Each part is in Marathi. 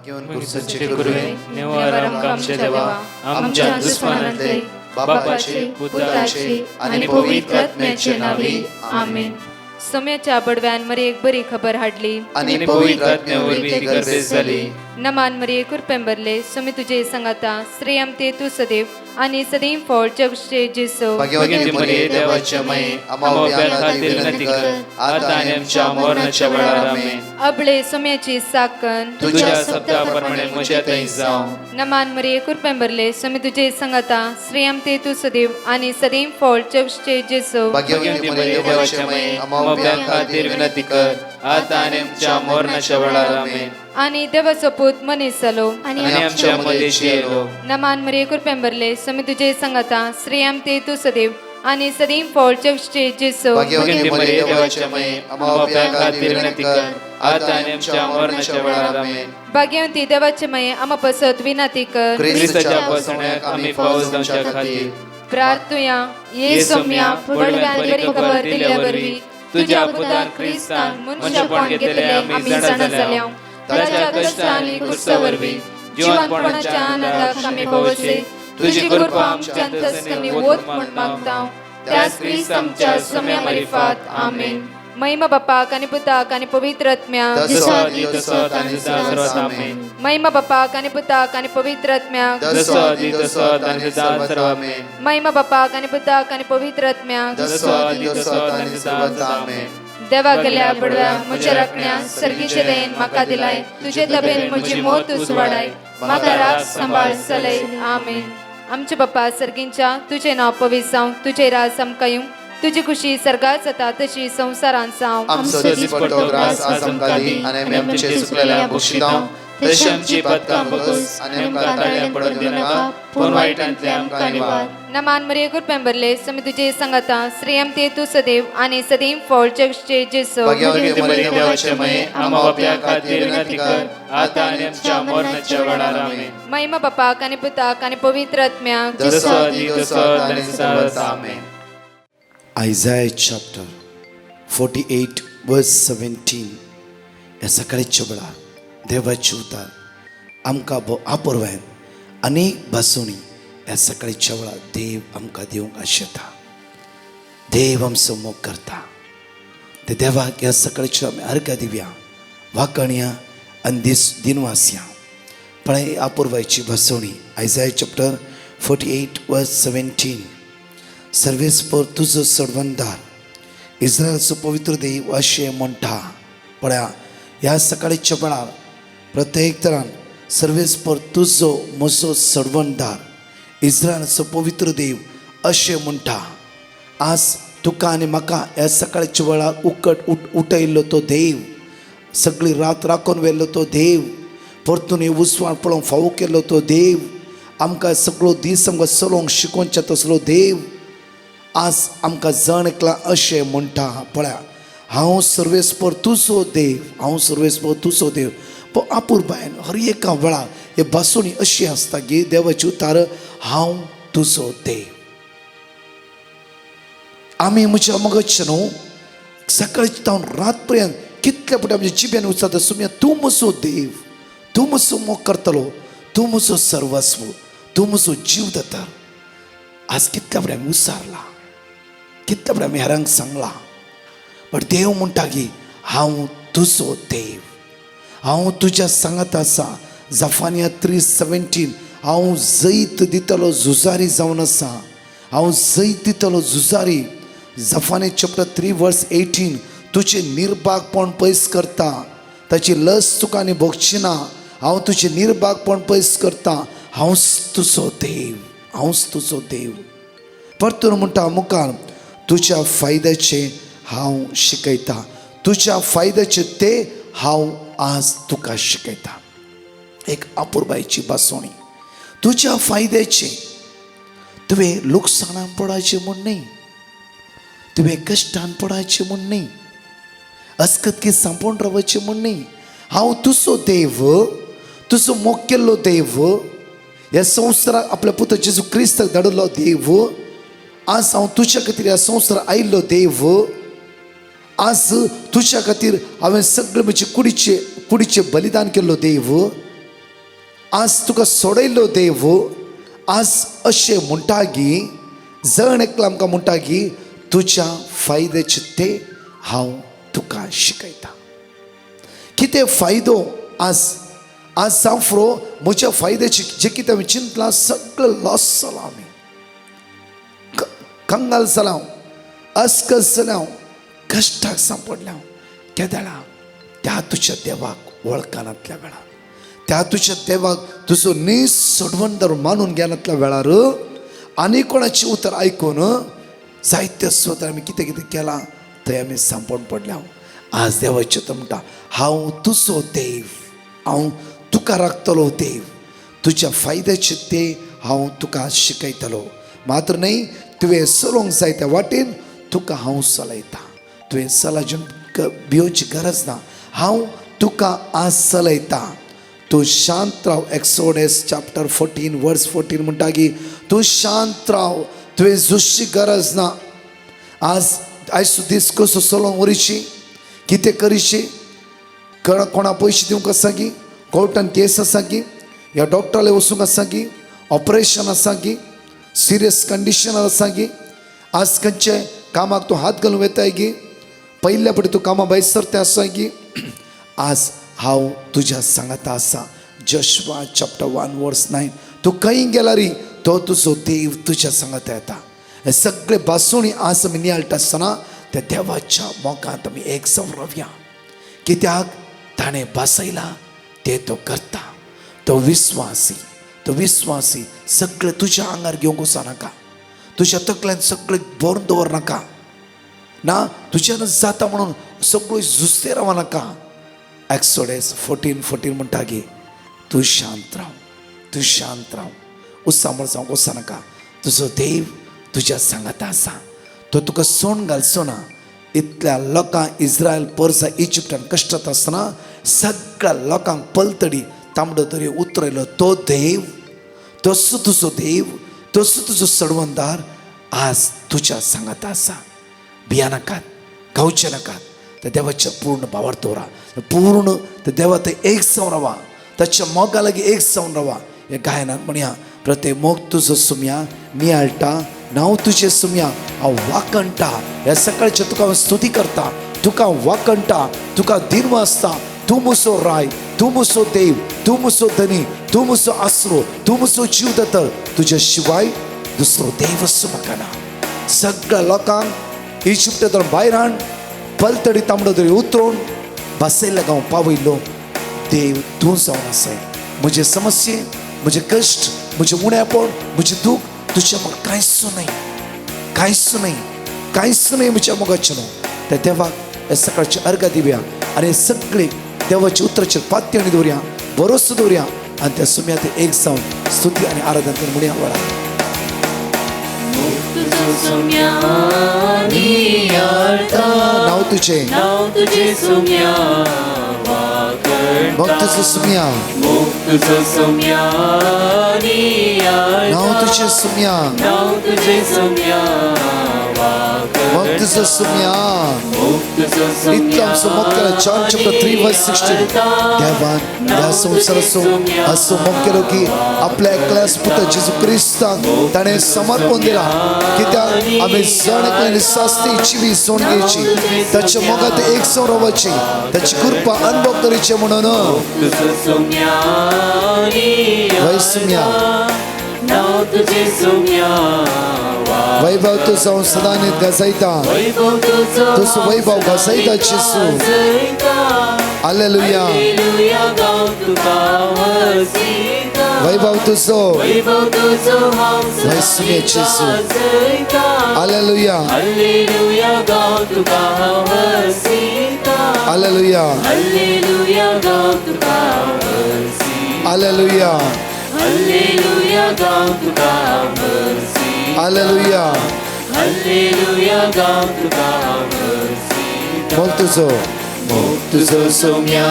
घेऊन कुर्साचे कुरवे निवार आमच्या देवा आमच्या दुश्मनांतले बापाचे पुत्राचे आणि पवित्र आत्म्याचे नावे आमेन. सोम्याच्या बडव्यान मरी एक बरी खबर हाडली आणि पवित्र आत्म्यावर ती गर्भेस झाली. नमान मरी कुरपेंबरले सोमी तुझे संगाता श्रेयम ते तू सदैव आणि सदैव फळ जगचे जेसो. भाग्यवती मरिये देवाच्या माये आम्हा खातीर विनंती कर आता आणि आमच्या मरणाच्या वेळार आमेन. अबळे सोम्याची साकन तुझ्या शब्दाप्रमाणे म्हज्यातही जावं. नमान मरी कुरपेंबरले सोमी तुझे संगाता श्रेयम ते तू सदैव आणि सदैव फळ जगचे जेसो. भाग्यवती मरिये देवाच्या माये आम्हा खातीर विनंती कर आता आणि आमच्या मरणाच्या वेळार आमेन. आणि देवाचो पूत मनीस जालो आणि आमच्या मध्येशी येलो. नमान मरी कुरपेंबरले सोमी तुझे संगाता श्रेयम ते तू सदैव आणि सदैव फळ जगचे जेसो. भाग्यवती मरिये देवाच्या माये आम्हा खातीर विनंती कर आता आणि आमच्या मरणाच्या वेळार आमेन. भाग्यवंती देवाचे माये आम्हा पसत विनंती कर ख्रिस्ताच्या पासण्याक आम्ही पावस जावच्या खातीर प्रार्थुया ये सोम्या बडव्यान बरी खबर दिल्या बरवी तुझ्या पुतान ख्रिस्तान मनुष्यपण घेतले आम्ही जाणा जाल्या. ताच्या कष्टांनी कुर्सावरवी जीवनपणाच्या आनंदाक आम्ही पावसे. तुझी कृपा आमच्या अंतस्करणी वोत म्हण मागता त्यास ख्रिस्त आमच्या सोम्या मार्फत आमेन. महिमा बापाक आणि पुताक आणि पवित्र आत्म्याक महिमा बापाक आणि पुताक आणि पवित्र आत्म्याक महिमा बापाक आणि पुताक आणि पवित्र आत्म्याक देवा गेल्या बडव्या म्हज्या राखण्या सर्गीचे देन म्हाका दिलाय. तुझे तबेन म्हजी मोत उसवाडाय म्हाका राख सांबाळ चलय आमेन. आमचे बाप्पा सर्गींच्या तुझे नाव पवित्र जावं तुझे राज आमकां तुझी खुशी सर्गात जाता तशी संसारांत जावं. आमचो दीस पडटो ग्रास आज आमकां दी आनी आमचे सुकलेल्या बक्षिदांव तशी आमची पातकां बगस आनी आमकां ताळ्यां पडून दिनाका पूण वायटांतले आमकां निवार. नमान मरिये कुरपेंबरले सोमी तुझे संगाता श्रेयम ते तू सदैव आणि सदैव फळ जगचे जेसो. भाग्यवती मरिये देवाचे माये आम्हा बाप्या खातीर विनंती कर आता आनी आमच्या मरणाच्या वेळार आमेन. महिमा बापाक आणि पुताक आणि पवित्र आत्म्याक आमेन. Isaiah chapter 48 verse 17. या सकाळच्या वेळार देवाचे उतार आमकां आपुरवान अनेक भासोणी या सकाळच्या वेळार देव आमकां दिवंक आशेता. देव आमचो मोग करता. ते देवाक ह्या सकाळच्या आमी अर्घ्य दिवया वाकणया आनी दिनवासया. पळय आपुरवायची भासोणी Isaiah chapter 48 verse 17. सर्वेस्पर तुझो सडवंदार इस्रायलचो पवित्र देव अशें म्हणटा. पळया ह्या सकाळच्या वेळार प्रत्येक तरान सर्वेस्पर तुझो म्हजो सडवंदार इस्रायलचो पवित्र देव अशें म्हणटा. आज तुका आनी म्हाका ह्या सकाळच्या वेळार उठयल्लो तो देव, सगळी रात राखून व्हेल्लो तो देव, परतून हे उसवाण पळोवंक फावो केल्लो तो देव, आमकां सगळो दीस आमकां चलोवंक शिकोवचे तसलो देव आज आमकां जण एकला अशें म्हणटा. पळया हांव सर्वेस्पर तुजो देव, हांव सर्वेस्पर तुजो देव. पण आपुरबायन हर एका वेळार हे भासोणी अशी आसता की देवाची उतार हांव तुजो देव. आमी म्हज्या मगजचे न्हू सकाळची जावन रात पर्यंत कितले पुटे आमच्या जिबेन उचलता सुम्या तूं म्हजो देव, तूं म्हजो मोग करतलो, तूं म्हजो सर्वस्व, तूं म्हजो जीव दाता. आज कितल्या फुडें आमी उसारला, कितल्या फुडें आमी हेरांक सांगला. बट देव म्हणटा की हांव तुजो देव, हांव तुज्या सांगात आसा. जफानिया 3:17 हांव जैत दितलो झुजारी जावन आसा, हांव जैत दितलो झुजारी. जफानिया चॅप्टर 3 verse 18 तुजें निर्भागपण पयस करता, ताची लस तुका आनी भोगची ना. हांव तुजें निर्भागपण पयस करता, हांवच तुजो देव, हांवच तुजो देव. परतून म्हणटा मुखार तुज्या फायद्याचे हांव शिकयता, तुज्या फायद्याचे ते हांव आज तुका शिकयता. एक आपुरबायची बासोणी. तुज्या फायद्याचे तुवें लुकसाणान पडायचे म्हूण न्ही, तुवें कश्टान पडायचे म्हूण न्ही, अस्कतकी सांपोवन रावचे म्हूण न्ही. हांव तुजो देव, तुजो मोग केल्लो देव, ह्या संवसाराक आपल्या पुत्र जेजू क्रिस्ताक धाडिल्लो देव. आज हांव तुज्या खातीर ह्या संवसाराक आयिल्लो देव. आज तुज्या खातीर हांवें सगळे म्हजे कुडीचे बलिदान केल्लो देव. आज तुका सोडयल्लो देव आज अशें म्हणटा की जण एकलो आमकां म्हणटा की तुज्या फायद्याचे ते हांव तुका शिकयता. कितें फायदो आज आज सांफरो म्हज्या फायद्याची जे कितें हांवें चिंतलां सगळें लॉस जाला. आमी कंगाल जालां, अस्कस जालां, कश्टाक सांपडल्या. केदळा त्या तुज्या देवाक वळखनातल्या वेळार, त्या तुज्या देवाक तुजो नीस सोडवण मानून घेनातल्या वेळार आनी कोणाची उतर आयकून जायत्या स्वता आमी कितें कितें केलां थंय आमी सांपण पडल्या. आज देवाचें तो म्हणटा हांव तुजो देव, हांव तुका राखतलो देव, तुज्या फायद्याचे ते हांव तुका शिकयतलो. मात्र न्ही तुवें चलोवंक जाय त्या वाटेन तुका हांव चलयता. तुवें सलाजून भिवची गरज ना, हांव तुका आज चलयता. तूं शांत राव. एक्सोडस चॅप्टर 14 वर्स 14 म्हणटा की तूं शांत राव, तुवें झुजची गरज ना. आज आयज दीस कसो चलोवंक वरिची, कितें करिची, कोणा पयशे दिवंक आसा की, कोर्टान केस आसा की, ह्या डॉक्टराले वचूंक आसा की, ऑपरेशन आसा की, सिरियस कंडिशन आसा की, आज खंयचे कामाक तूं हात घालून वयताय की, पयल्या फावटी तूं कामा भायर सरता आसा की, आज हांव तुज्या सांगाता आसा. जोशुआ चॅप्टर 1 वर्स 9 तूं खंय गेला री तो तुजो देव तुज्या सांगाता येता. हे सगळे बासूनी आज आमी नियाळटा आसतना त्या देवाच्या मोगांत आमी एक जावन रावया. कित्याक ताणें बासयला ते तो करता. तो विस्वासी सगळे तुज्या आंगार घेवंक वचा नाका, तुज्या तकल्यान सगळें भरून दवरनाका ना, तुज्यान जाता म्हणून सगळ्यो झुजते रावं नाका. एक्सोडस 14:14 म्हणटा की तूं शांत राव, उसामळ जावंक वचा नाका. तुजो देव तुज्या सांगाता आसा, तो तुका सोण घालचो ना. इतल्या लोकांक इस्रायल पर्जा इजिप्टान कश्टात आसतना सगळ्या लोकांक पलतडी तांबडो दर्यो उतरयलो तो देव, तसो तुजो देव, तसो तुजो सडवंदार आज तुज्या सांगाता आसा. भिया नाकात, गावचे नाकात. त्या देवाच्या पूर्ण भावार दवरा, पूर्ण त्या देवा ते एक जावन रावा, ताच्या मोगा लागीं एक जावन रावा. हे गायनात म्हणया प्रत्येक मोग तुजो सुम्या नियाळटा, नांव तुजें सुम्या हांव वाकणटा. ह्या सकाळच्या तुका हांव स्तुती करता, तुका वाकणटा, तुका दिनवासता. तूं म्हजो राय, तूं म्हजो देव, तूं म्हजो धनी, तूं म्हजो आसरो, तूं म्हजो जीव दातर. तुज्या शिवाय दुसरो देव असो म्हाका ना. सगळ्या लोकांक इजिप्टांतून भायर हाड, पलतडी तांबडो दर्यो उतरोवन बसयल्या गांव पावयलो देव तूं जावन आसाय. म्हजे समस्ये, म्हजे कश्ट, म्हजें उणेपण, म्हजें दूख तुज्या म्हाका कांयच नाही म्हज्या मोगाचें न्हू. त्या देवाक हे सकाळचे अर्घ दिवया आनी सगळे देवाच्या उतराचेर पातयणी दवरया, भरोसो दवरया आनी त्या सुम्या ते एक जावन स्तुती आनी आराधना करून म्हणया वळा. नाव तुझे सुम्या, मग तुझं सुम्या, नाव तुझे सुम्या, मग तुझं सुम्या. इतकं आमचं मोक्केलं जॉन चॅप्टर 3 वर्स 16 देवान ह्या संवसाराचो असो मोक्केलो की आपल्या एकल्याच पुत्र जेजू क्रिस्ताक ताणें समर्पण दिला. कित्याक आमी जण एकल्यान सास्ती जिवी सोड घेवची, ताच्या मोगात एक जावन रावची, ताची कृपा अनुभव करचे म्हणून. वै सुम्या, वैभव तुझा सदानीत गजायता, तुझं वैभव गजायता जेजू. हालेलुया. वैभव तुझो, वै सुम्या जेजू. हालेलुया. हालेलुया. हालेलुया. हालेलुया. मग तुझो सोम्या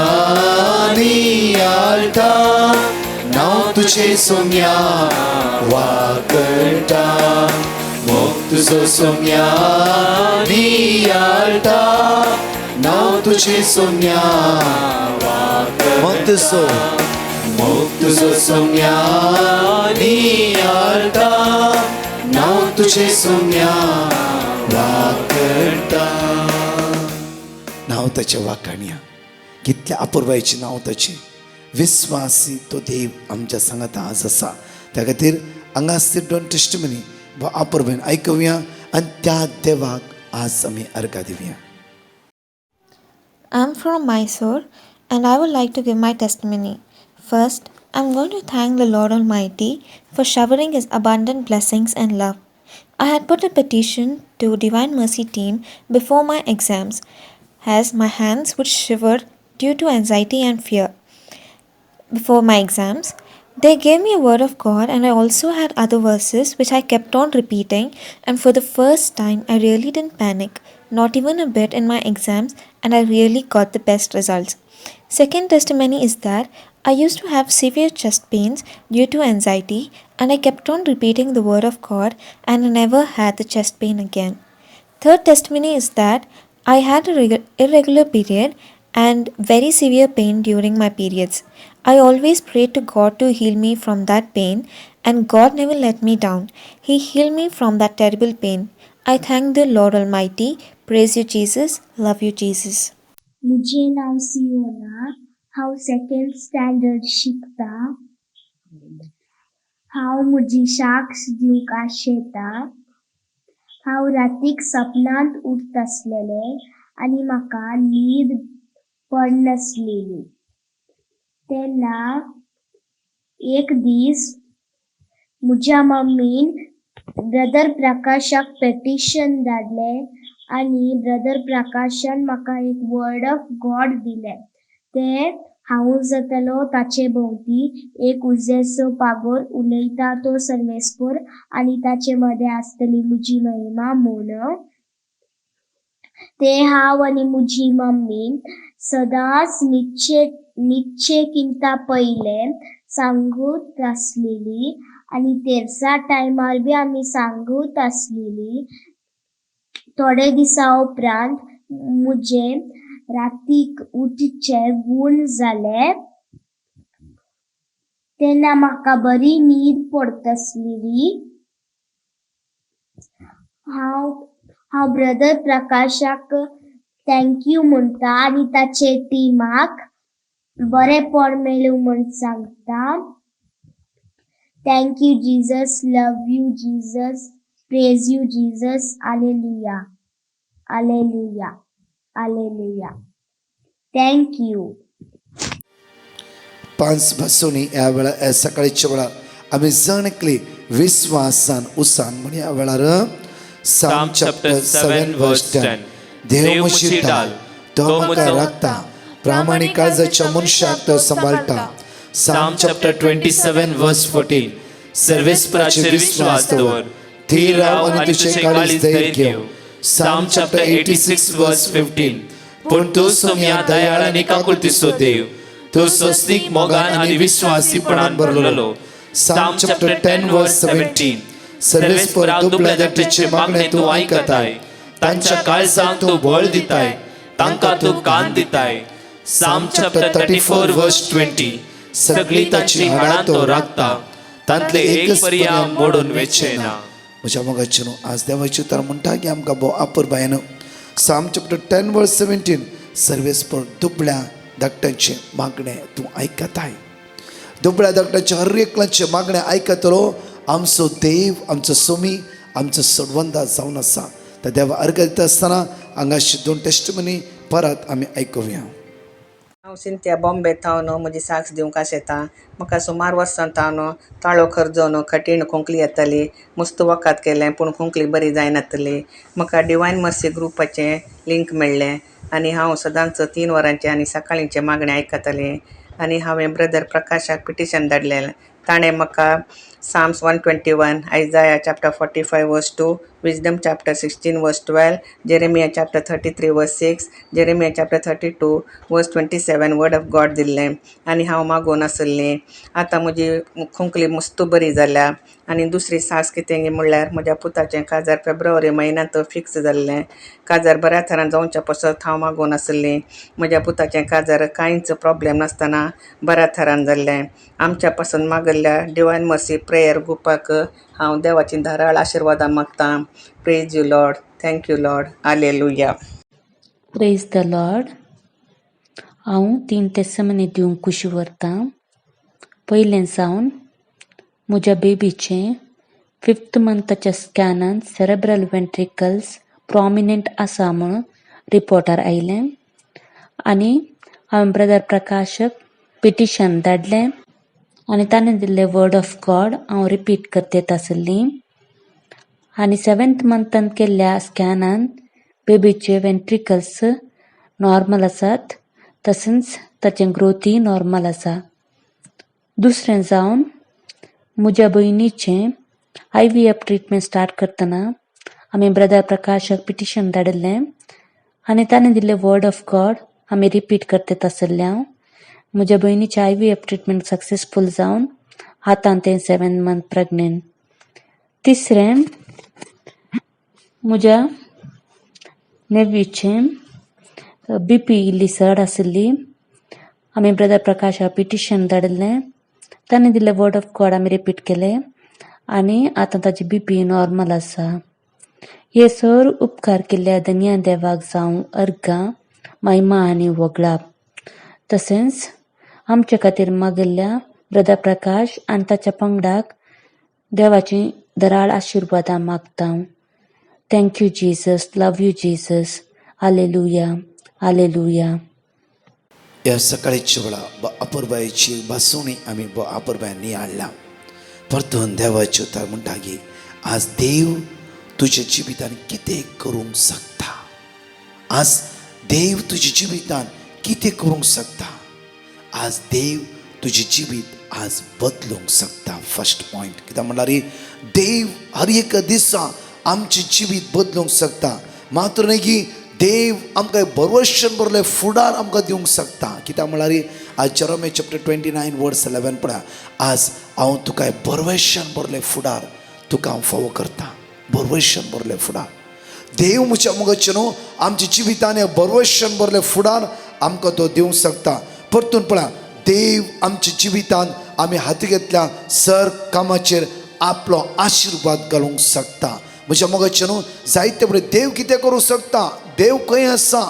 नियाळटा, नाव तुझे सोम्या वाकणटा. मग तुझो सोम्या नियाळटा, नाव तुझे सोम्या वाकणटा. मग तुझो सोम्या नियाळटा नाव तुझे सोम्या वाकडटा. नाव त्याचे वाखाणया कितल्या अपूर्वायचे नाव त्याचे. विश्वासी तो देव आमच्या सांगात आज असा. त्या खातीर हांगासर दोन टेस्टमनी वा अपूर्वेन आयकुया आनी त्या देवाक आज आमी अर्घा दिवया. I'm from Mysore and I would like to give my testimony. First, I'm going to thank the Lord Almighty for showering His abundant blessings and love. I had put a petition to Divine Mercy team before my exams as my hands would shiver due to anxiety and fear. Before my exams, they gave me a word of God and I also had other verses which I kept on repeating, and for the first time I really didn't panic, not even a bit in my exams, and I really got the best results. Second testimony is that I used to have severe chest pains due to anxiety and I kept on repeating the word of God and I never had the chest pain again. Third testimony is that I had a irregular period and very severe pain during my periods. I always prayed to God to heal me from that pain and God never let me down. He healed me from that terrible pain. I thank the Lord Almighty. Praise you Jesus. Love you Jesus. मुझे नाव सियोना. हांव सेकंड स्टँडर्ड शिकता. हांव म्हजी साक्स दिवंक आशेता. हांव रातीक सपनांत उठत आसलेले आनी म्हाका न्हीद पडनासलेली. तेन्ना एक दीस म्हज्या मम्मीन ब्रदर प्रकाशाक पेटिशन धाडले आनी ब्रदर प्रकाशान म्हाका एक वर्ड ऑफ गॉड दिले. ते हांव जातलो ताचे भोंवती एक उजेचो पागोर उलयता तो सर्वेस्पर आनी ताचे मदें आसतली म्हजी महिमा म्हूण. ते हांव आनी म्हजी मम्मी सदांच न्हिदचे पयले सांगूत आसलेली आनी तेरसा टायमार बी आमी सांगूत आसलेली. थोडे दिसा उपरांत मुझे रातीक उठचे गूण जाले. तेन्ना म्हाका बरी न्हीद पडटसलेली. हांव ब्रदर प्रकाशाक थँक्यू म्हणटा आनी ताचे टिमाक बरेपण मेळूं म्हण सांगता. Thank you Jesus. Love you Jesus. Praise you Jesus. Hallelujah. Hallelujah. Hallelujah. Thank you. 5 बसून ह्या वेळा सकाळच्या वेळा आम्ही जणकली विश्वासान उसान म्हण ह्या वेळार Psalm chapter 7 verse 10. देव म्हशी ढाल तो म्हाका राखता. प्रामाणीक काळजाच्या मनशाक तो सांबाळटा. Psalm chapter 27 verse 14. सर्वेस्पराचेर विश्वास दवर, थीर राव आनी तुझे काळीज धैर्य घेव. Psalm chapter 86 verse 15. पूण तूं सोम्या दयाळ आनी काकुळतीचो देव, तूं स्वस्तिक मोगान आनी विश्वासीपणान भरलेलो. Psalm chapter 10 verse 17. सर्वेस्पराक दुबळ्या धाकटेचे मागणे तूं आयकताय. तांच्या काळजांक तूं बळ दिताय, तांकां तूं कान दिताय. Psalm chapter 34 verse 20. सगळी तांची हाडां तो राखता, तांतले एक पर्या मोडून वेचेना. म्हज्या मोगाचे न्हू आज देवाची उतर म्हणटा की आमकां भोव अपुरबायन. Psalm chapter 10 verse 17. सर्वेस्पर दुबळ्या धाकट्यांचे मागणे तूं आयकताय. दुबळ्या धाकट्यांचे हर एकल्याचे मागणे आयकतलो आमचो देव, आमचो सोमी, आमचो सोडवंदा जावन आसा. त्या देवा अर्घ दिता आसतना हांगाशी 2 टेस्टमनी परत आमी आयकुया. हांव सिंथिया बॉम्बे थावन म्हजी साक्स दिवंक आशेता. म्हाका सुमार वर्सां थावन ताळो खर्जोन खटीण खोंकली येताली. मस्त वखद केलें पूण खोंकली बरी जायनासली. म्हाका डिवायन मर्सी ग्रुपाचें लिंक मेळ्ळें आनी हांव सदांच 3 वरांचे आनी सकाळींचे मागणें आयकतालें. आनी हांवें ब्रदर प्रकाशाक पिटिशन धाडलें. ताणें म्हाका Psalms 121, Isaiah chapter 45 verse 2, Wisdom chapter 16 verse 12, Jeremiah chapter 33 verse 6, Jeremiah chapter 32 verse 27 word of God दिल्ले आणि हांव मागोवन आसल्लें. आतां म्हजी खोंकली मस्त बरी जाल्या. आनी दुसरी सास कितें म्हणल्यार म्हज्या पुताचें काजार फेब्रुवारी म्हयन्यांत फिक्स जाल्लें. काजार बऱ्या तरान जावच्या पासत हांव मागोवन आसलें. म्हज्या पुताचें काजार कांयच प्रॉब्लेम नासतना बऱ्या तरान जाल्लें. आमच्या पासून मागल्ल्या डिवायन मर्सी प्रेयर ग्रुपाक हांव देवाची धाराळ आशिर्वादां मागतां. Praise you Lord, thank you Lord, hallelujah. Praise the Lord. हांव 3 टेस्टमनी दिवंक खुशी व्हरतां. पयलें सावन म्हज्या बेबीचें 5th मंथाच्या स्कॅनान सेरेब्रल वेंट्रिकल्स प्रॉमिनंट आसा म्हूण रिपोर्टार आयलें. आनी हांवें ब्रदर प्रकाशक पिटिशन धाडलें आनी ताणें दिल्लें वर्ड ऑफ गॉड हांव रिपीट करतेत आसलीं. आनी 7th मंथान केल्ल्या स्कॅनान बेबीचे वेंट्रिकल्स नॉर्मल आसात, तशेंच ताचें ग्रोथय नॉर्मल आसा. दुसरें जावन म्हज्या भयणीचें IVF ट्रिटमेंट स्टार्ट करतना आमी ब्रदर प्रकाशक पिटिशन धाडिल्लें आनी ताणें दिल्लें वर्ड ऑफ गॉड आमी रिपीट करतेत आसले. हांव म्हज्या भयणीचें IVF ट्रिटमेंट सक्सेसफूल जावन आतां तें 7th मंथ प्रेग्नेंट. तिसरें म्हज्या नेव्यूचें BP इल्ली चड आसली. आमी ब्रदर प्रकाशाक पिटिशन धाडिल्लें, ताणें दिल्लें वर्ड ऑफ गॉड आमी रिपीट केलें आनी आतां ताची BP नॉर्मल आसा. हे सर उपकार केल्ल्या धन्या देवाक जावं अर्गां महिमा आनी वगळाप. तशेंच आमचे खातीर मागिल्ल्या ब्रदर प्रकाश आनी ताच्या पंगडाक देवाची धराळ आशिर्वादां मागतां. Thank you Jesus, love you Jesus, hallelujah, hallelujah. या सकाळीच्या वेळा अपुरबाईची बासुणी आम्ही अपुरबायांनी हाडला. परतून देवाचे उतर म्हणटा की आज देव तुझ्या जिवितान कितें करूंक शकता. आज देव तुझ्या जिवितान कितें करूंक शकता. आज देव तुझे जिवीत आज बदलूंक शकता. फर्स्ट पॉइंट कित्याक म्हणल्यार देव हर एक दिसा आमचे जिवीत बदलूंक शकता. मात्र न्ही की देव आमकां बरवशन बरले फुडार आमकां दिवंक शकता. कित्याक म्हळ्यार आज जेरोमे चॅप्टर 29 वर्स 11 पळय. आज हांव तुका बरवशन बरले फुडार तुका हांव फावो करता. बरवशन बरले फुडार देव म्हज्या मोगाचे न्हू आमच्या जिवितान बरवशन बरले फुडार आमकां तो दिवंक शकता. परतून पळय देव आमच्या जिवितान आमी हाती घेतल्या सर कामाचेर आपलो आशिर्वाद घालूंक शकता. म्हज्या मोगाचे न्हू जायते बरें देव कितें करूंक शकता. देव खंय आसा.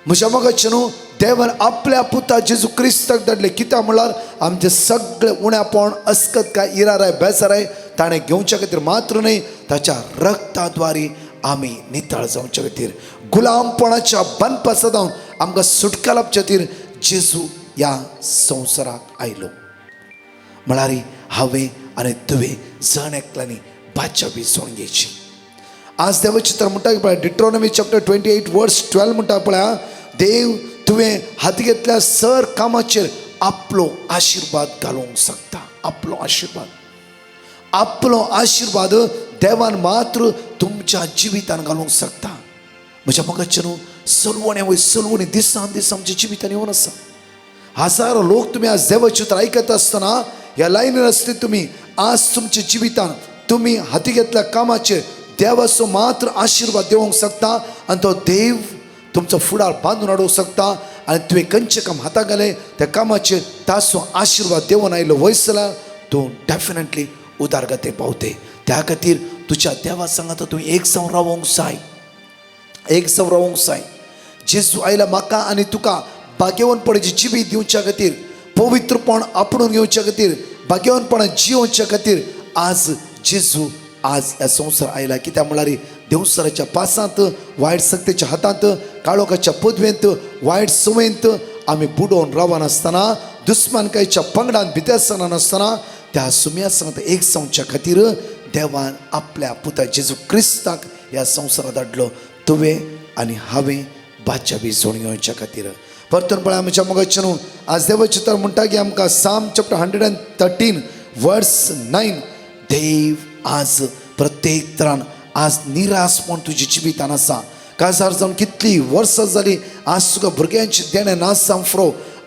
म्हज्या मोगाचे न्हू देवान आपल्या पुता जेजू क्रिस्ताक धाडले. कित्याक म्हळ्यार आमचे सगळे उण्यापण अस्कत काय इराराय बेजाराय ताणें घेवच्या खातीर मात्र न्ही ताच्या रक्ताद्वारे आमी नितळ जावच्या खातीर गुलामपणाच्या बंदपासतावन आमकां सुटका लाभच्या खातीर जेजू ह्या संवसाराक आयलो. म्हळ्यार हांवें आनी तुवें जण एकल्यांनी बादशाही सोडून आज देवाची तर म्हणटा पळय डिट्रोनॉमी चॅप्टर 28 वर्स 12 म्हणटा पळय देव तुवें हाती घेतल्या सर कामाचेर आपलो आशिर्वाद घालूंक शकता. आपलो आशिर्वाद देवान मात्र तुमच्या जिवितान घालूंक शकता. म्हज्या मोगाचे न्हू सलवणी दिसान दीस आमच्या जिवितान येवन आसा. हजारो लोक तुमी आज देवाची तर आयकत आसतना ह्या लायनीर आसले तुमी आज तुमच्या जिवितान तुमी हाती घेतल्या कामाचेर देवाचो मात्र आशिर्वाद दिवंक शकता आनी तो देव तुमचो फुडार बांदून हाडूंक शकता. आनी तुवें खंयचें काम हाताक घालें त्या कामाचेर ताचो आशिर्वाद देवन आयलो वयस जाल्यार तूं डेफिनेटली उदारगते पावते. त्या खातीर तुज्या देवा सांगात तुवें एक जावन रावूंक जाय. जेजू आयला म्हाका आनी तुका भाग्यवानपणाची जिवीत दिवच्या खातीर पवित्रपण आपणून घेवच्या खातीर भाग्यवानपणान जिवच्या खातीर आज जेजू आज ह्या संवसार आयला. कित्याक म्हळ्यार देवसराच्या पासांत वायट सक्तीच्या हातांत काळोखाच्या पदवेंत वायट संवेंत आमी बुडोवन रावनासतना दुस्मानकायेच्या पंगडान भितर सरनासतना त्या सुम्या सांगता एक जावच्या खातीर देवान आपल्या पुता जेजू क्रिस्ताक ह्या संवसारांत धाडलो. तुवें आनी हांवें बादशाही सोडून घेवच्या खातीर. परतून पळय म्हज्या मोगाचे न्हू आज देवाचे तर म्हणटा की आमकां साम चॅप्टर 113 वर्स 9. देव आज प्रत्येक तरान आज निराशपण तुजी जिवितान आसा. काजार जावन कितली वर्सां जाली आज तुका भुरग्यांचे देणें ना सांफ्रो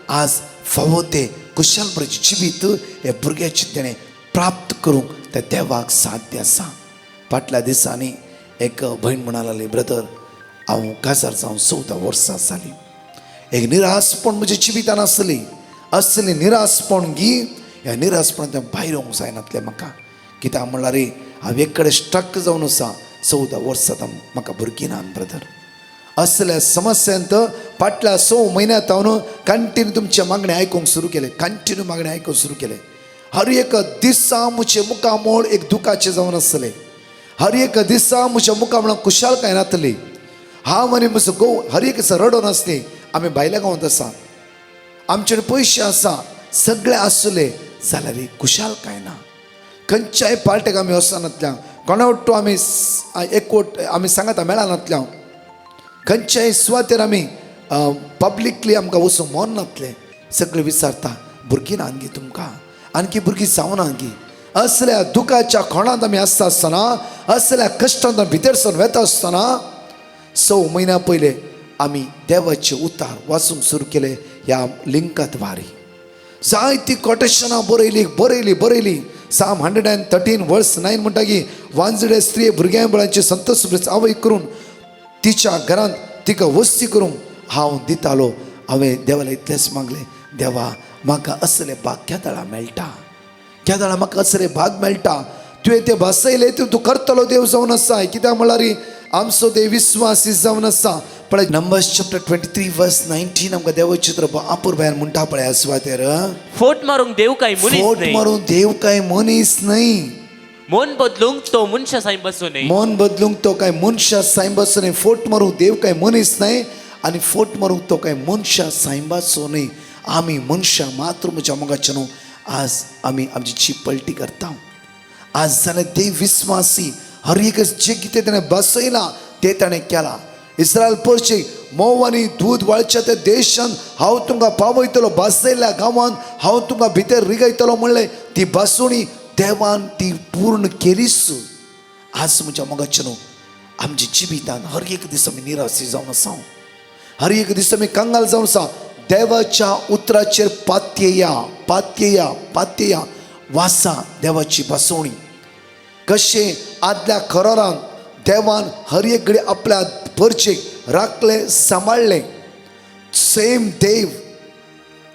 आज फावो ते कुशल बरें जिवीत हे भुरग्याचे देणें प्राप्त करूंक त्या देवाक साध्य आसा. फाटल्या दिसांनी एक भयण म्हणा लागली, ब्रदर हांव काजार जावन 14 वर्सां जालीं. एक निराशपण म्हज्या जिवितान असली निराशपण गी. ह्या निराशपणांतल्यान भायर येवंक जायनातलें म्हाका. कित्याक म्हणल्यार हांव एक कडेन स्टक जावन आसा. 14 वर्सां म्हाका भुरगीं नात ब्रदर. असल्या समस्यांत फाटल्या 6 म्हयन्यांत हांव कंटिन्यू तुमचे मागणे आयकूंक सुरू केले. हर एक दिसा म्हजे मुखामोळ एक दुखाचे जावन आसले. हर एक दिसा म्हज्या मुखामोळ कुशालकाय नातली. हांव आनी म्हजो घोव हर एक दिसा रडोन आसली. आमी भायल्या गांवांत आसा, आमचे पयशे आसा, सगळे आसले जाल्यार कुशालकाय ना. खंयच्याय पार्टेक आमी वचनातल्या, कोणा वाटतो आमी एकवट आमी सांगात मेळनातल्या, खंयच्याय सुवातेर आमी पब्लिकली आमकां वचूंक मन नातले. सगळे विचारता भुरगीं ना गी तुमकां, आणकी भुरगीं जावना गी. असल्या दुखाच्या खोणांत आमी आसता आसतना, असल्या कश्टांत भितर सावन वेता आसतना 6 म्हयन्या पयले आमी देवाचे उतार वाचूंक सुरू केले. ह्या लिंकात वारी जायती कोटेशनां बरयली. Psalm 113 वर्स 9 म्हणटा की वांजडे स्त्री भुरग्यां बळांची संतोष आवय करून तिच्या घरांत तिका वस्ती करूंक हांव दितालो. हांवें देवाला इतलेंच मागलें, देवा म्हाका असले भाग केदाळा म्हाका असले भाग मेळटा. तुवें ते भासयले तूं करतलो देव जावन आसा. कित्याक म्हळ्यार आमचो देव विश्वासी जावन आसा. पळय नंबर्स चॅप्टर 23 वर्स 19 आमकां देवाचें चित्र आपूर भायर म्हणटा पळय सुवातेर, फोट मारूंक देव काय मनीस न्हय. मन बदलूंक तो मनशा साई बसूं न्हय. मन बदलूंक तो काय मनशा सायंबाचो न्हय. फोट मारूंक देव काय मनीस न्हय आनी फोट मारूंक तो काय मनशा सायंबाचो न्हय. आमी मनशां मात्र म्हज्या मोगाचे न्हू. आज आमी आमची जीप पलटी करता. आज जाल्यार देव विस्वासी हर एक जे कितें ताणें बसयलां तें ताणें केलां. इस्रायल परचे मोव आनी दूद वाळच्या त्या देशांत हांव तुमकां पावयतलो. बसयल्ल्या गांवांत हांव तुमकां भितर रिगयतलो म्हणलें. ती बसोवणी देवान ती पूर्ण केलीच. आज म्हज्या मोगाचे न्हू आमच्या जिवितान हर एक दीस आमी निराशी जावन आसा. हर एक दीस आमी कंगाल जावन आसा. देवाच्या उतराचेर पातयेया वासा देवाची बसोवणी. कशें आदल्या खरोरान देवान हर एक घडी आपल्या परचेक राखले सांबाळले. सेम देव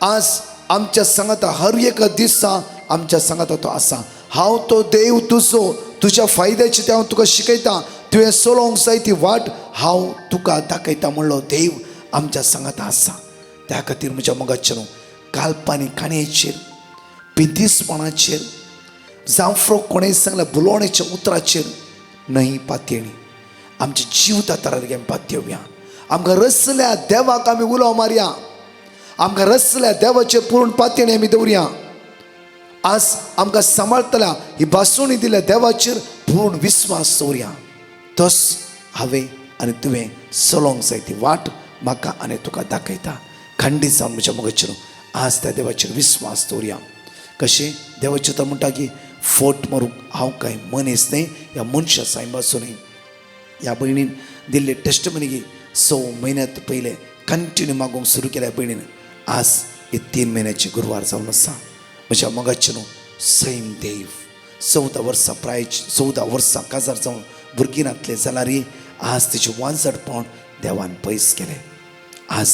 आज आमच्या सांगाता हर एक दिसा आमच्या सांगाता तो आसा. हांव तो देव तुजो, तुज्या फायद्याची ते हांव तुका शिकयता. तुवें चलोवंक जाय ती वाट हांव तुका दाखयता म्हणलो देव आमच्या सांगाता आसा. त्या खातीर म्हज्या मोगाचे न्हू काल्पनीक काणयेचेर, पितीसपणाचेर, जांफ्रो कोणें सांगल्या बुलोवणेच्या उतराचेर न्हय पातयेणी. आमचे जीव तातार घेवन पातयेवया. आमकां रसल्या देवाक आमी उलो मारया. आमकां रसल्या देवाचेर पूर्ण पातयेणी आमी दवरया. आज आमकां सांबाळटल्या ही बासोवणी दिल्या देवाचेर पूर्ण विस्वास दवरया. तस हांवें आनी तुवें चलोवंक जाय ती वाट म्हाका आनी तुका दाखयता. खंडीत जावन म्हज्या मोगाचेर आज त्या देवाचेर विस्वास दवरया. कशें देवाचें तर म्हणटा की फोट मारूंक हांव कांय मनीस न्हय, ह्या मनशा सायंबाचो न्हय. ह्या भयणीन दिल्ले टेस्टमनी 6 म्हयन्यांत पयले कंटिन्यू मागूंक सुरू केल्या भयणीन. आज हे 3 म्हयन्याची गुरवार जावन आसा. म्हज्या मोगाचे न्हू सैम देव 14 वर्सां प्रायची 14 वर्सां काजार जावन भुरगीं नातले जाल्यार आज तिचे वांजडपण देवान पयस केलें. आज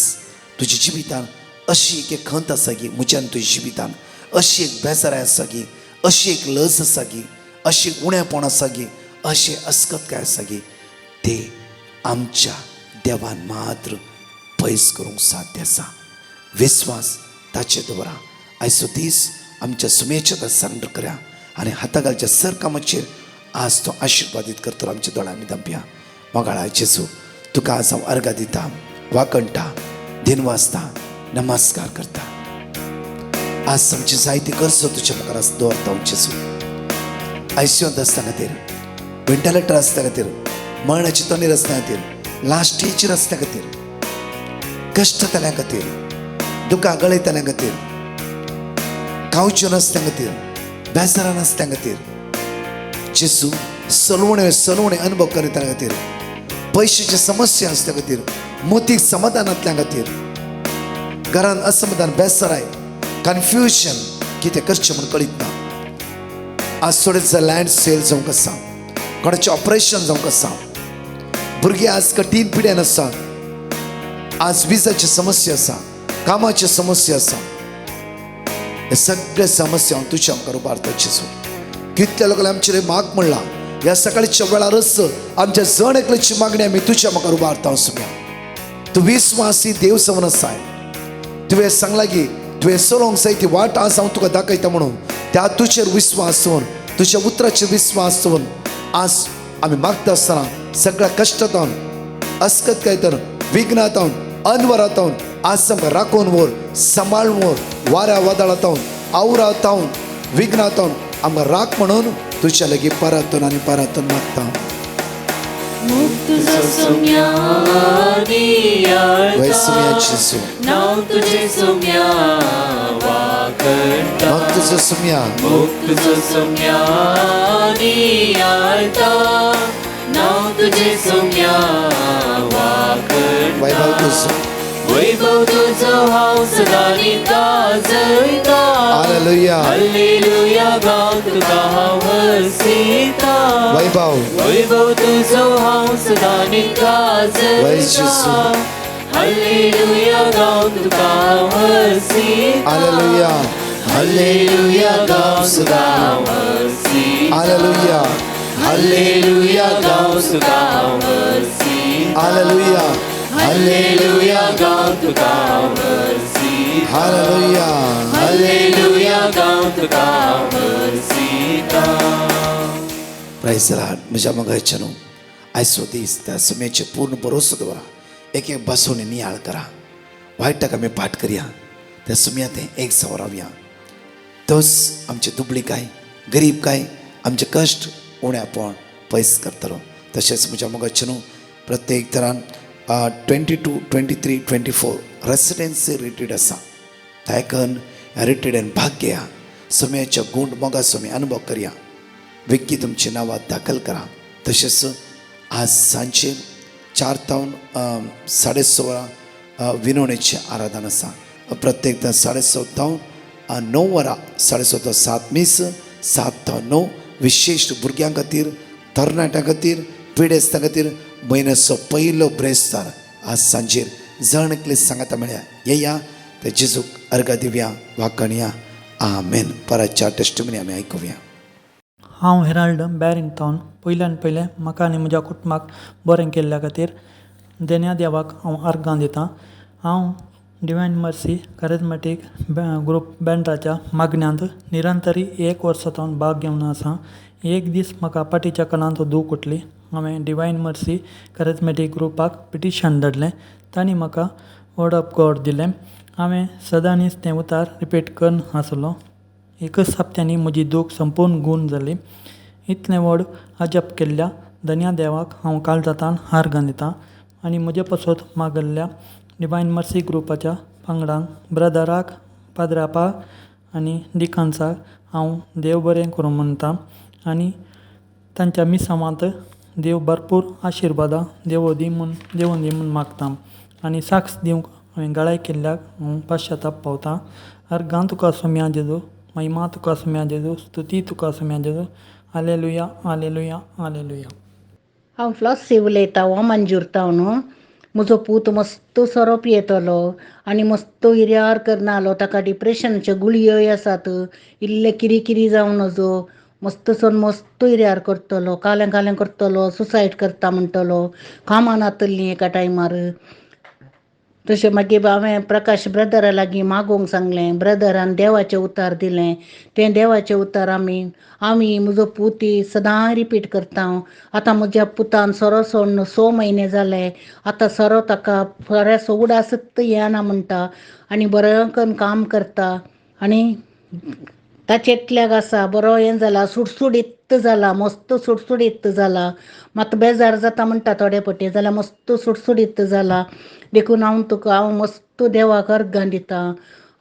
तुज्या जिवितान अशी एक खंत आसा की म्हज्यान तुज्या जिवितान अशी एक बेजाराय आसा की, अशी एक लज आसा की, अशी उणेपण आसा की, अशें अस्कतकाय आसा की ते आमच्या देवान मात्र पयस करूंक साध्य आसा. विस्वास ताचे दवरा. आयचो दीस आमच्या सुमेच्या सरेंडर करा आनी हातागालच्या सर कामाचेर आज तो आशिर्वादीत करतलो. आमच्या दोळ्यांनी दंप्या मोगाळा जेजू तुका आज हांव अर्घा दिता, वाकणटा, दिनवासता, नमस्कार करता. आज आमची जायती गरजो तुज्या मुखार दवरता जेजू. आयसीयूंत आसता खातीर, वेंटिलेटर आसता खातीर, मरणाची तोंडीर आसता खातीर, लास्ट स्टेजीर आसता खातीर, कश्ट जाल्या खातीर, दुकां गळयतल्या खातीर, खावच्यो नासल्या खातीर, बेजारा नासल्या खातीर जेजू सलवणे अनुभव करीत खातीर पैशाची समस्या असल्या खातीर मोतीक समाधानांतल्या खातीर घरान असमाधान बेसाराय कन्फ्युजन कितें करचें म्हूण कळीत ना आज थोडें लँड सेल जावंक आसा कोणाचें ऑपरेशन जावंक आसा भुरगीं आज कठीण पिड्यान आसा आज विजाची समस्या आसा कामाची समस्या आसा हे सगळे समस्या हांव तुज्या मुखार उबारता जेजू कितल्या लोकांनी आमचेर माग म्हणला ह्या सकाळच्या वेळारच आमच्या जण एकल्याची मागणी आमी तुज्या मुखार उबारता सुम्या तूं विस्वासी देव जावन आसाय तुवें सांगला की तुवें चलोंक जाय ती वाट आज हांव तुका दाखयता म्हणून त्या तुजेर विस्वास दवरून तुज्या उतराचेर विस्वास दवरून आज आमी मागता आसतना सगळ्या कश्टांतून अस्कतकायेतून विघ्नांतून अनवरांतून आज आमकां राखून व्हर सांबाळून व्हर वाऱ्या वादळांतून आवरांतून विघ्नांतून आमकां राख म्हणून तुज्या लागीं परातून आनी परातून मागता तुझं सोम्यानी वय सुम्या जेजू नाव तुझे सोम्या वाकणता मग तुझं सुम्या तुझं सोम्यानी आळता नाव तुझे सोम्या वाकणता वैभव तुझं वैभव तुझं हांव सदांनी गाजयता हालेलुया हालेलुया गाव तुका हांव हरसिता वैभव वैभव तुझो हांव सदांनी गाजयता जेजू. हालेलुया गाव तुका हांव हरसिता हालेलुया हालेलुया गाव तुका हांव हरसिता हालेलुया हालेलुया गाव तुका हांव हरसिता हालेलुया हालेलुया गाव तुका हांव हरसिता हालेलुया हालेलुया गाव तुका हांव हरसिता प्राइज द लॉर्ड म्हज्या मगाच्यानू आयचो दीस त्या सुम्याचेर पूर्ण भरोसो दवरा एक एक भासोनी नियाळ करा वायटाक आमी पाठ करया त्या सुम्या तें एक जावन रावया तोच आमचे दुबळीकाय गरीबकाय आमचे कश्ट उण्यापण पयस करतलो तशेंच म्हज्या मगाच्यानू प्रत्येक तरान 22, 23, 24 रेसिडेन्सी रिट्रीट आसा तायकन ह्या रिट्रीटान भाग घेया सुम्याच्या गूण मोगाचो आमी अनुभव करया विक्की तुमची नांवां दाखल करा तशेंच आज सांजचे 4 तावन 16:30 विनवणेचें आराधन आसा प्रत्येक 6:30 तावन 9 वरां 6:30 तो 7 मीस 7 तो 9 विशेश भुरग्यां खातीर तरणाट्यां खातीर पिडेस्तां खातीर म्हयन्याचो पयलो ब्रेस्तार आज सांजेर जण एकले सांगाता म्हळ्या येया ते जेजूक अर्घ दिवया वाकणया आमेन परतच्या टेस्टमनी आमी आयकुया हांव हेराल्ड बॅरिंगटन पयल्यान पयलें म्हाका आनी म्हज्या कुटुंबाक बरें केल्ल्या खातीर देण्या देवाक हांव अर्गां दितां हांव डिवायन मर्सी कॅरिझमॅटीक ग्रूप बँडाच्या मागण्यांत निरंतरी 1 वर्सांतून भाग घेवन आसा एक दीस म्हाका पाटीच्या कणांत दूख उठली हांवें डिवायन मर्सी कॅरिझमॅटीक ग्रुपाक पिटिशन धाडलें तांणी म्हाका वर्ड ऑफ गॉड दिलें हांवें सदांनीच तें उतार रिपीट करन आसलो एकच हप्त्यांनी म्हजी दूख संपूर्ण गूण जाली इतलें व्हड अजप केल्ल्या धन्या देवाक हांव काळजांतान अर्गां दितां आनी म्हजे पसत मागल्ल्या डिवायन मर्सी ग्रुपाच्या पंगडांक ब्रदराक पाद्रापाक आनी डिकान्साक हांव देव बरें करूं म्हणटां आनी तांच्या मिसांवांत देव भरपूर आशिर्वादां देवूं दी म्हूण मागतां आनी साक्ष दिवंक हांवें गळाय केल्ल्याक हांव पाश्चाताप पावतां अर्गां तुका सोम्या जेजू महिमा तुका सोम्या जेजू स्तुती तुका सोम्या जेजू हालेलुया हालेलुया हालेलुया हांव फ्लॉसी उलयतां हो मंजूर न्हू म्हजो पूत मस्त सोरो पियेतलो आनी मस्त हिर्यार करनालो ताका डिप्रेशनाच्यो गुळयोय आसात इल्ले किरी जावन नजो मस्त हिर्यार करतलो कालें करतलो सुसायड करता म्हणटलो कामान आतली एका टायमार तशें मागीर हांवें प्रकाश ब्रदरा लागीं मागोवंक सांगलें ब्रदरान देवाचें उतार दिलें तें देवाचें उतार आमी म्हजो पूती सदां रिपीट करता आतां म्हज्या पुतान सोरो सोडून 6 म्हयने जाले आतां सोरो ताका बऱ्याचो उडासत येना म्हणटा आनी बरें करून काम करता आनी ताचे एकल्याक आसा बरो हें जाला सुडसुडीत जाला मस्त सुडसुडीत जाला मात बेजार जाता म्हणटा थोडे पटी जाल्यार मस्त सुडसुडीत जाला देखून हांव मस्त देवाक अर्गां दितां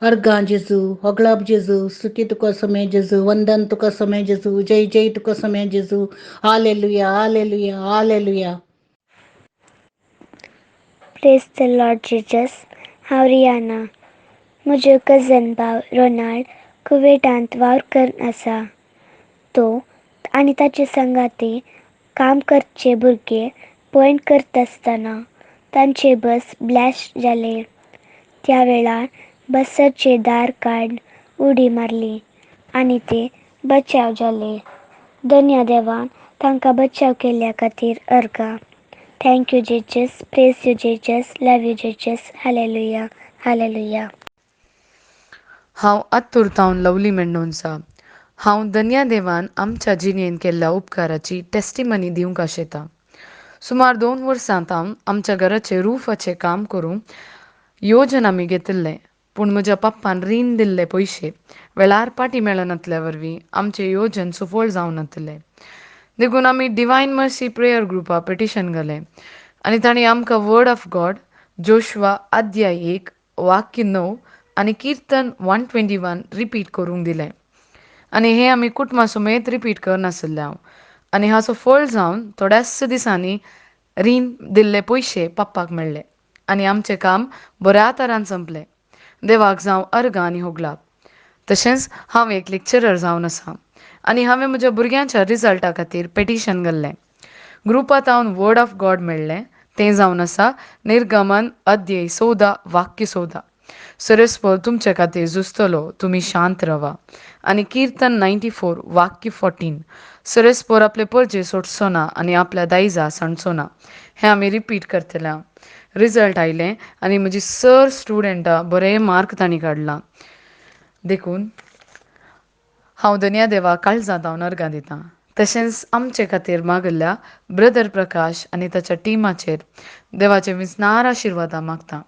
अर्गां जेजू होगलाप जेजू स्तुती तुका समय जेजू वंदन तुका समय जेजू जय जय तुका समय जेजू hallelujah hallelujah hallelujah. Praise the Lord Jesus. हांव रियाना. म्हजो कजन भाव रोनाल्ड कुवेटांत वावर करन आसा. तो आनी ताचे संगाती काम करचे भुरगे पॉइंट करता आसतना तांचे बस ब्लॅस्ट जाले. त्या वेळार बसाचे दार काडून उडी मारली आनी ते बचाव जाले. धन्य देवान तांकां बचाव केल्ल्या खातीर अर्गा. Thank you Jesus. Praise you Jesus. Love you Jesus. Hallelujah hallelujah. हांव आत्तुरतावन लवली मेंडोन्सा. हांव धन्या देवान आमच्या जिणेंत केल्ल्या उपकाराची टेस्टिमनी दिवंक आशेतां. सुमार 2 वर्सां हांव आमच्या घराचे रुफाचें काम करूंक येवजण आमी घेतिल्लें, पूण म्हज्या पप्पान रीण दिल्ले पयशे वेळार पाटी मेळनासल्या वरवीं आमचें येवजण सफळ जावं नासलें. देखून आमी डिवायन मर्सी प्रेयर ग्रुपा पिटिशन घालें आनी तांणी आमकां वर्ड ऑफ गॉड जोशुआ अध्याय 1 वाक्य 9 आनी कीर्तन 121 रिपीट करूंक दिलें. आनी हें आमी कुटुंबा समेत रिपीट करनासले हांव. आनी हाचो फळ जावन थोड्याच दिसांनी रीण दिल्ले पयशे पप्पाक मेळ्ळे आनी आमचें काम बऱ्या तरान संपलें. देवाक जावं अर्गां आनी होगलाप. तशेंच हांव एक लेक्चरर जावन आसा आनी हांवें म्हज्या भुरग्यांच्या रिजल्टा खातीर पेटिशन घाल्लें. ग्रुपांत हांव वर्ड ऑफ गॉड मेळ्ळें तें जावन आसा निर्गमन अध्याय 14 वाक्य 14. सरस्पर तुमचे खातीर झुजतलो, तुमी शांत रावा. आनी कीर्तन 94 वाक्य 14. सरस्पर आपले परजे सोडचो ना आनी आपल्या दायजा सांडचो ना. हें आमी रिपीट करतले. रिजल्ट आयलें आनी म्हजी स्टुडंटां बरे मार्क तांणी काडलां. देखून हांव धन्या देवा काळजांत हांव अर्गां दितां. तशेंच आमचे खातीर मागल्ल्या ब्रदर प्रकाश आनी ताच्या टिमाचेर देवाचे विस्नार आशिर्वादा मागता.